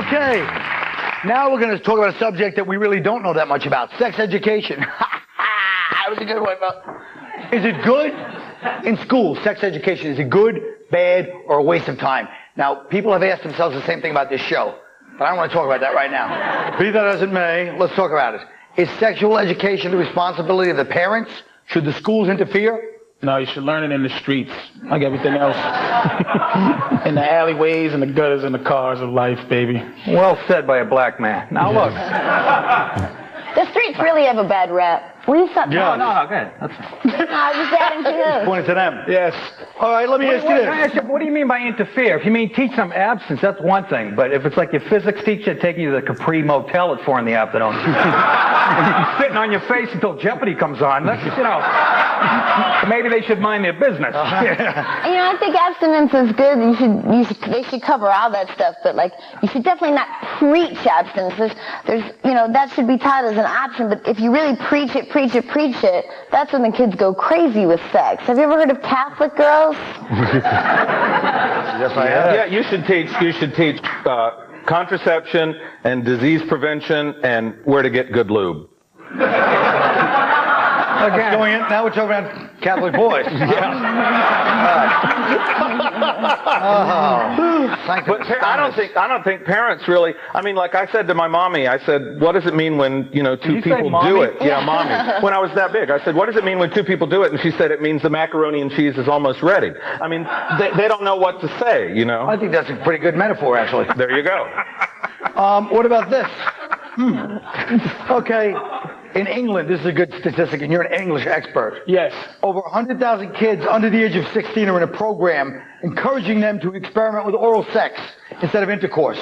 Okay. Now we're going to talk about a subject that we really don't know that much about. Sex education. That was a good one, Phil. Is it good in school, sex education? Is it good, bad, or a waste of time? Now, people have asked themselves the same thing about this show, but I don't want to talk about that right now. Be that as it may, let's talk about it. Is sexual education the responsibility of the parents? Should the schools interfere? No, you should learn it in the streets, like everything else. In the alleyways and the gutters and the cars of life, baby. Well said by a black man. Now look. The streets really have a bad rap. Will you stop? Yeah. No, go ahead. That's fine. I was just adding to this. Pointing to them. Yes. All right, let me ask you this. What do you mean by interfere? If you mean teach them absence, that's one thing. But if it's like your physics teacher taking you to the Capri Motel at 4 in the afternoon, sitting on your face until Jeopardy comes on, that's, you know, maybe they should mind their business. You know, I think abstinence is good. They should cover all that stuff, but like, you should definitely not preach abstinence. There's, you know, that should be taught as an option. But if you really preach it, that's when the kids go crazy with sex. Have you ever heard of Catholic girls? Yes, I have. Yeah, you should teach contraception and disease prevention and where to get good lube. Again. Going in, now we're talking about Catholic boys. But I don't think parents really. I mean, like I said to my mommy, I said, "What does it mean when two people do it?" Yeah, mommy. When I was that big, I said, "What does it mean when two people do it?" And she said, "It means the macaroni and cheese is almost ready." I mean, they don't know what to say, you know. I think that's a pretty good metaphor, actually. There you go. What about this? Okay. In England, this is a good statistic, and you're an English expert. Yes. Over 100,000 kids under the age of 16 are in a program encouraging them to experiment with oral sex instead of intercourse.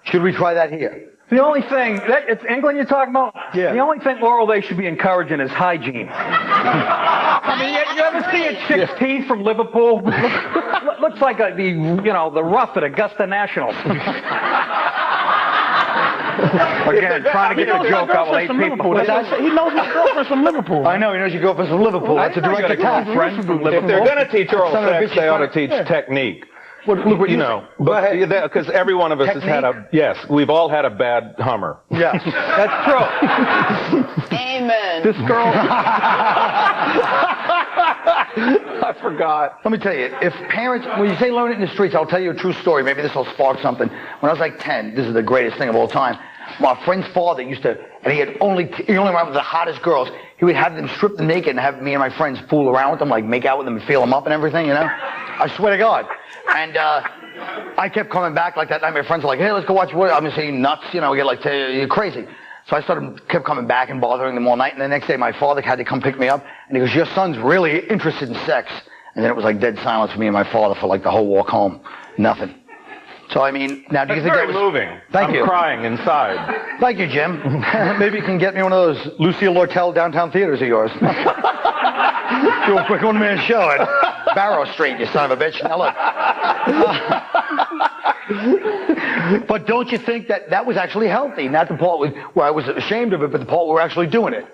Should we try that here? The only thing, it's England you're talking about? Yeah. The only thing oral they should be encouraging is hygiene. I mean, you ever see a chick's teeth from Liverpool? Looks like the rough at Augusta National. Again, trying to get the joke out with 8 people. He knows my girlfriend from Liverpool. I know, he knows your girlfriend's from Liverpool. That's a direct attack. If they're going to teach oral sex, they ought to teach technique. Look what you know. Because every one of us has had we've all had a bad Hummer. Yeah, that's true. Amen. This girl. I forgot. Let me tell you, if parents, when you say learn it in the streets, I'll tell you a true story. Maybe this will spark something. When I was like 10, this is the greatest thing of all time. My friend's father used to, and he only went with the hottest girls. He would have them strip them naked and have me and my friends fool around with them, like make out with them and feel them up and everything, you know? I swear to God. And I kept coming back like that night. My friends were like, "Hey, let's go watch what?" I'm going to say, "You nuts, you know, you're crazy." So I kept coming back and bothering them all night. And the next day, my father had to come pick me up. And he goes, "Your son's really interested in sex." And then it was like dead silence for me and my father for like the whole walk home. Nothing. So, I mean, now do you think that was... moving. Thank you. I'm crying inside. Thank you, Jim. Maybe you can get me one of those Lucille Lortel downtown theaters of yours. Do a quick one-man show at Barrow Street, you son of a bitch. Now, look. But don't you think that was actually healthy? Not the part where I was ashamed of it, but the part where we're actually doing it.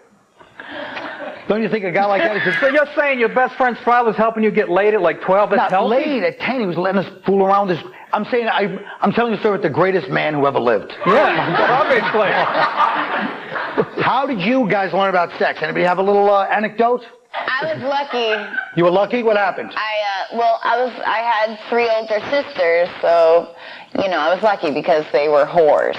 Don't you think a guy like that is... So you're saying your best friend's father's helping you get laid at like 12? That's Not healthy? laid at 10. He was letting us fool around with this. I'm saying, I'm telling you the story with the greatest man who ever lived. Yeah, obviously. How did you guys learn about sex? Anybody have a little anecdote? I was lucky. You were lucky? What happened? I had 3 older sisters, so, you know, I was lucky because they were whores.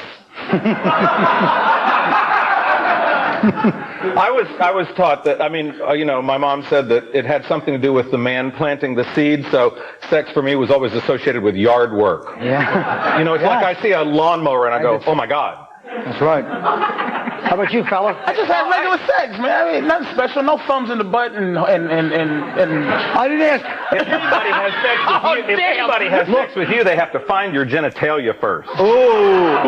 I was taught that, I mean, my mom said that it had something to do with the man planting the seed, so sex for me was always associated with yard work. Yeah. You know, it's like I see a lawnmower and I go, "Oh my God." That's right. How about you, fella? I just had regular sex, man. I mean, nothing special. No thumbs in the butt and I didn't ask. If anybody has sex with you, they have to find your genitalia first. Ooh,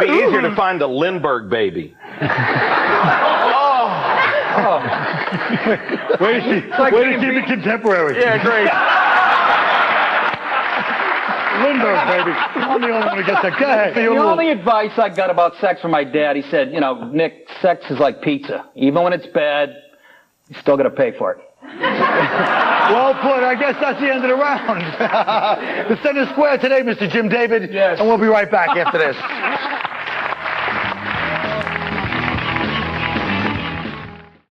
Be easier to find the Lindbergh baby. Way to keep it contemporary. Yeah, great. Lindbergh, baby. I'm the only one who gets that. Go ahead. The only advice I got about sex from my dad, he said, "Nick, sex is like pizza. Even when it's bad, you still got to pay for it." Well put. I guess that's the end of the round. The center square today, Mr. Jim David. Yes. And we'll be right back after this.